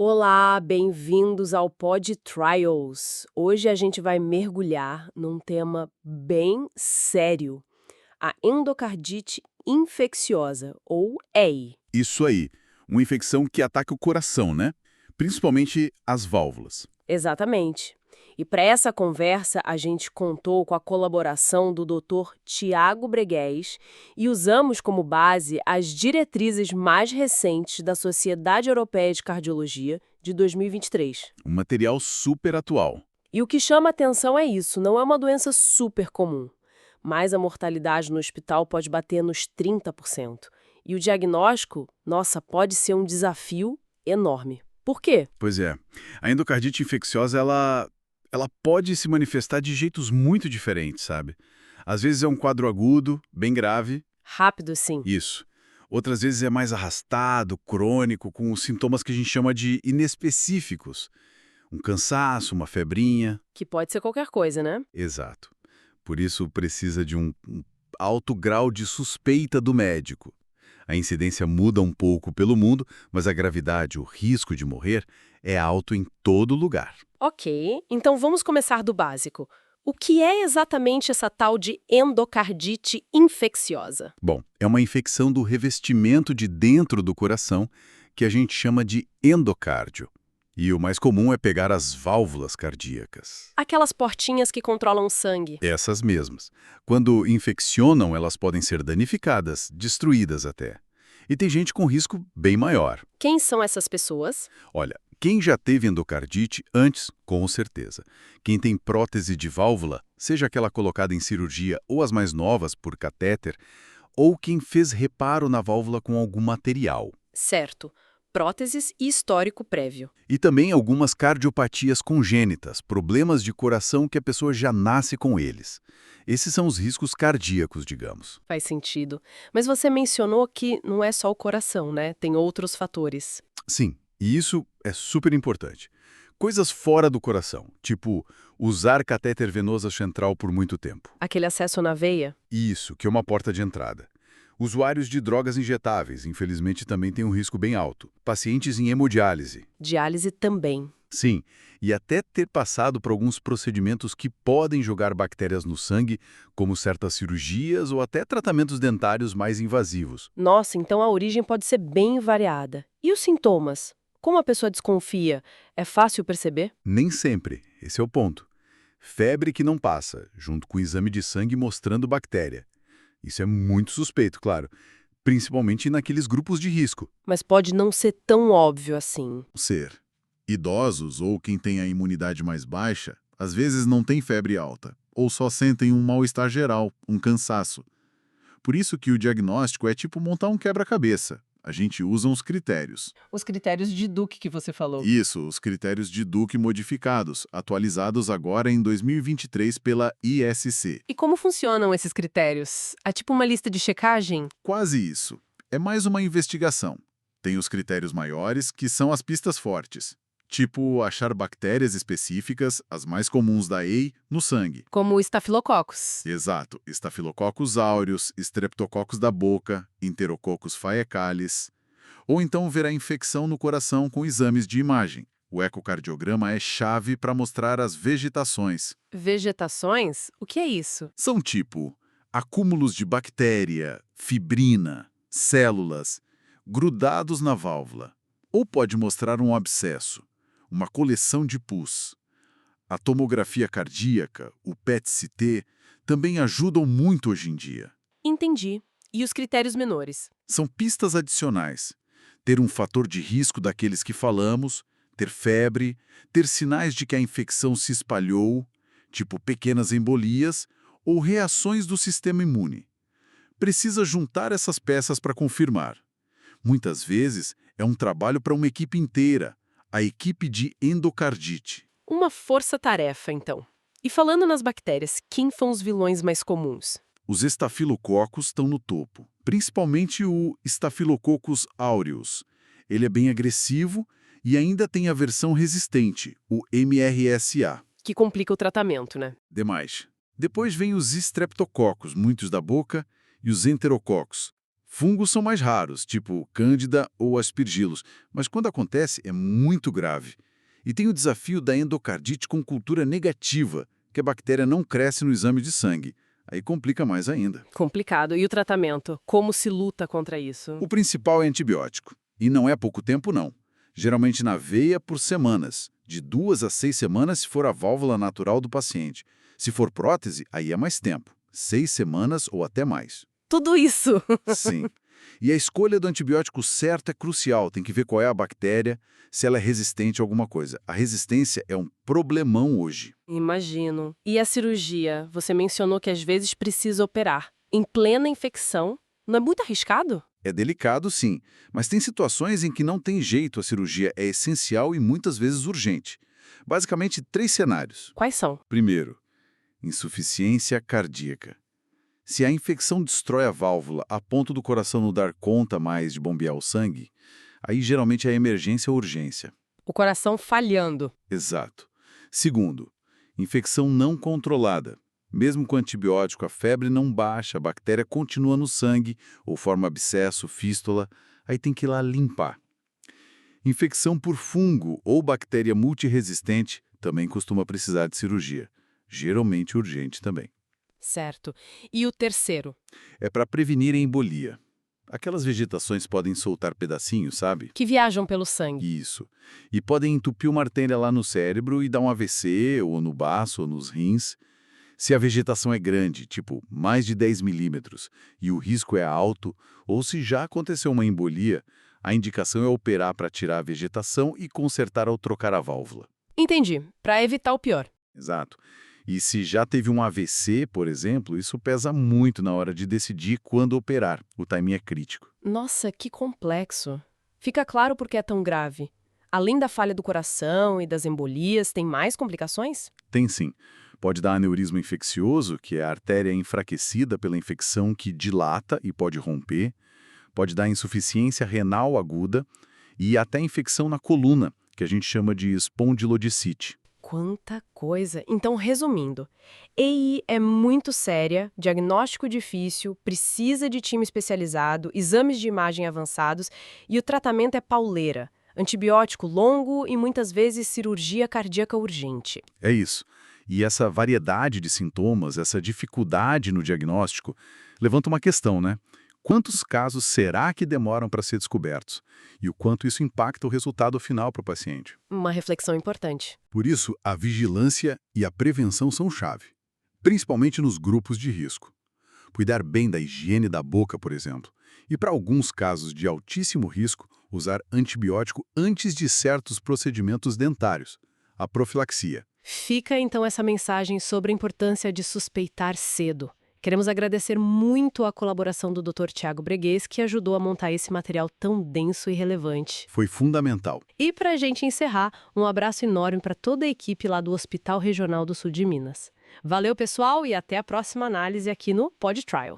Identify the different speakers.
Speaker 1: Olá, bem-vindos ao Pod Trials. Hoje a gente vai mergulhar num tema bem sério, a endocardite infecciosa, ou EI.
Speaker 2: Isso aí, uma infecção que ataca o coração, né? Principalmente as válvulas.
Speaker 1: Exatamente. E para essa conversa, a gente contou com a colaboração do Dr. Tiago Bregués e usamos como base as diretrizes mais recentes da Sociedade Europeia de Cardiologia de 2023.
Speaker 2: Um material super atual.
Speaker 1: E o que chama atenção é isso, não é uma doença super comum, mas a mortalidade no hospital pode bater nos 30%. E o diagnóstico, nossa, pode ser um desafio enorme. Por quê?
Speaker 2: Pois é, a endocardite infecciosa, ela pode se manifestar de jeitos muito diferentes, sabe? Às vezes é um quadro agudo, bem grave,
Speaker 1: Rápido, sim.
Speaker 2: isso. Outras vezes é mais arrastado, crônico, com os sintomas que a gente chama de inespecíficos. Um cansaço, uma febrinha.
Speaker 1: Que pode ser qualquer coisa, né?
Speaker 2: Exato. Por isso precisa de um alto grau de suspeita do médico. A incidência muda um pouco pelo mundo, mas a gravidade, o risco de morrer, é alto em todo lugar.
Speaker 1: Ok, então vamos começar do básico. O que é exatamente essa tal de endocardite infecciosa?
Speaker 2: Bom, é uma infecção do revestimento de dentro do coração que a gente chama de endocárdio. E o mais comum é pegar as válvulas cardíacas.
Speaker 1: Aquelas portinhas que controlam o sangue.
Speaker 2: Essas mesmas. Quando infeccionam, elas podem ser danificadas, destruídas até. E tem gente com risco bem maior.
Speaker 1: Quem são essas pessoas?
Speaker 2: Olha, quem já teve endocardite antes, com certeza. Quem tem prótese de válvula, seja aquela colocada em cirurgia ou as mais novas por catéter, ou quem fez reparo na válvula com algum material.
Speaker 1: Certo. Próteses e histórico prévio.
Speaker 2: E também algumas cardiopatias congênitas, problemas de coração que a pessoa já nasce com eles. Esses são os riscos cardíacos, digamos.
Speaker 1: Faz sentido. Mas você mencionou que não é só o coração, né? Tem outros fatores.
Speaker 2: Sim, e isso é super importante. Coisas fora do coração, tipo usar catéter venoso central por muito tempo.
Speaker 1: Aquele acesso na veia?
Speaker 2: Isso, que é uma porta de entrada. Usuários de drogas injetáveis, infelizmente, também têm um risco bem alto. Pacientes em hemodiálise.
Speaker 1: Diálise também.
Speaker 2: Sim, e até ter passado por alguns procedimentos que podem jogar bactérias no sangue, como certas cirurgias ou até tratamentos dentários mais invasivos.
Speaker 1: Nossa, então a origem pode ser bem variada. E os sintomas? Como a pessoa desconfia? É fácil perceber?
Speaker 2: Nem sempre, esse é o ponto. Febre que não passa, junto com o exame de sangue mostrando bactéria. Isso é muito suspeito, claro, principalmente naqueles grupos de risco.
Speaker 1: Mas pode não ser tão óbvio assim.
Speaker 3: Ser. Idosos ou quem tem a imunidade mais baixa, às vezes não tem febre alta, ou só sentem um mal-estar geral, um cansaço. Por isso que o diagnóstico é tipo montar um quebra-cabeça. A gente usa uns critérios.
Speaker 4: Os critérios de Duke que você falou.
Speaker 3: Isso, os critérios de Duke modificados, atualizados agora em 2023 pela ISC.
Speaker 4: E como funcionam esses critérios? É tipo uma lista de checagem?
Speaker 3: Quase isso. É mais uma investigação. Tem os critérios maiores, que são as pistas fortes. Tipo, achar bactérias específicas, as mais comuns da EI, no sangue.
Speaker 4: Como o estafilococos.
Speaker 3: Exato. Estafilococcus aureus, Streptococcus da boca, Enterococcus faecalis. Ou então ver a infecção no coração com exames de imagem. O ecocardiograma é chave para mostrar as vegetações.
Speaker 4: Vegetações? O que é isso?
Speaker 3: São tipo acúmulos de bactéria, fibrina, células, grudados na válvula. Ou pode mostrar um abscesso, uma coleção de pus. A tomografia cardíaca, o PET-CT, também ajudam muito hoje em dia.
Speaker 1: Entendi. E os critérios menores?
Speaker 3: São pistas adicionais. Ter um fator de risco daqueles que falamos, ter febre, ter sinais de que a infecção se espalhou, tipo pequenas embolias ou reações do sistema imune. Precisa juntar essas peças para confirmar. Muitas vezes é um trabalho para uma equipe inteira, a equipe de endocardite.
Speaker 1: Uma força-tarefa, então. E falando nas bactérias, quem são os vilões mais comuns?
Speaker 3: Os estafilococos estão no topo, principalmente o Staphylococcus aureus. Ele é bem agressivo e ainda tem a versão resistente, o MRSA.
Speaker 1: Que complica o tratamento, né?
Speaker 3: Demais. Depois vem os Streptococcus, muitos da boca, e os Enterococcus, Fungos são mais raros, tipo Cândida ou Aspergillus, mas quando acontece é muito grave. E tem o desafio da endocardite com cultura negativa, que a bactéria não cresce no exame de sangue. Aí complica mais ainda.
Speaker 1: Complicado. E o tratamento? Como se luta contra isso?
Speaker 3: O principal é antibiótico. E não é pouco tempo, não. Geralmente na veia por semanas. De 2 a 6 semanas se for a válvula natural do paciente. Se for prótese, aí é mais tempo. 6 semanas ou até mais.
Speaker 1: Tudo isso!
Speaker 3: Sim. E a escolha do antibiótico certo é crucial. Tem que ver qual é a bactéria, se ela é resistente a alguma coisa. A resistência é um problemão hoje.
Speaker 1: Imagino. E a cirurgia? Você mencionou que às vezes precisa operar. Em plena infecção, não é muito arriscado?
Speaker 3: É delicado, sim, mas tem situações em que não tem jeito, a cirurgia é essencial e muitas vezes urgente. Basicamente, 3 cenários.
Speaker 1: Quais são?
Speaker 3: Primeiro, insuficiência cardíaca. Se a infecção destrói a válvula a ponto do coração não dar conta mais de bombear o sangue, aí geralmente é emergência ou urgência.
Speaker 1: O coração falhando.
Speaker 3: Exato. Segundo, infecção não controlada. Mesmo com antibiótico, a febre não baixa, a bactéria continua no sangue, ou forma abscesso, fístula, aí tem que ir lá limpar. Infecção por fungo ou bactéria multiresistente também costuma precisar de cirurgia, geralmente urgente também.
Speaker 1: Certo. E o terceiro?
Speaker 3: É para prevenir a embolia. Aquelas vegetações podem soltar pedacinhos, sabe?
Speaker 1: Que viajam pelo sangue.
Speaker 3: Isso. E podem entupir uma artéria lá no cérebro e dar um AVC, ou no baço, ou nos rins. Se a vegetação é grande, tipo mais de 10 milímetros, e o risco é alto, ou se já aconteceu uma embolia, a indicação é operar para tirar a vegetação e consertar ao trocar a válvula.
Speaker 1: Entendi. Para evitar o pior.
Speaker 3: Exato. E se já teve um AVC, por exemplo, isso pesa muito na hora de decidir quando operar. O timing é crítico.
Speaker 1: Nossa, que complexo. Fica claro por que é tão grave. Além da falha do coração e das embolias, tem mais complicações?
Speaker 3: Tem sim. Pode dar aneurisma infeccioso, que é a artéria enfraquecida pela infecção que dilata e pode romper. Pode dar insuficiência renal aguda e até infecção na coluna, que a gente chama de espondilodicite.
Speaker 1: Quanta coisa! Então, resumindo, EI é muito séria, diagnóstico difícil, precisa de time especializado, exames de imagem avançados e o tratamento é pauleira. Antibiótico longo e muitas vezes cirurgia cardíaca urgente.
Speaker 3: É isso. E essa variedade de sintomas, essa dificuldade no diagnóstico, levanta uma questão, né? Quantos casos será que demoram para ser descobertos? E o quanto isso impacta o resultado final para o paciente?
Speaker 1: Uma reflexão importante.
Speaker 2: Por isso, a vigilância e a prevenção são chave, principalmente nos grupos de risco. Cuidar bem da higiene da boca, por exemplo. E para alguns casos de altíssimo risco, usar antibiótico antes de certos procedimentos dentários. A profilaxia.
Speaker 1: Fica então essa mensagem sobre a importância de suspeitar cedo. Queremos agradecer muito a colaboração do Dr. Tiago Breguês, que ajudou a montar esse material tão denso e relevante.
Speaker 2: Foi fundamental.
Speaker 1: E para a gente encerrar, um abraço enorme para toda a equipe lá do Hospital Regional do Sul de Minas. Valeu, pessoal, e até a próxima análise aqui no Pod Trials.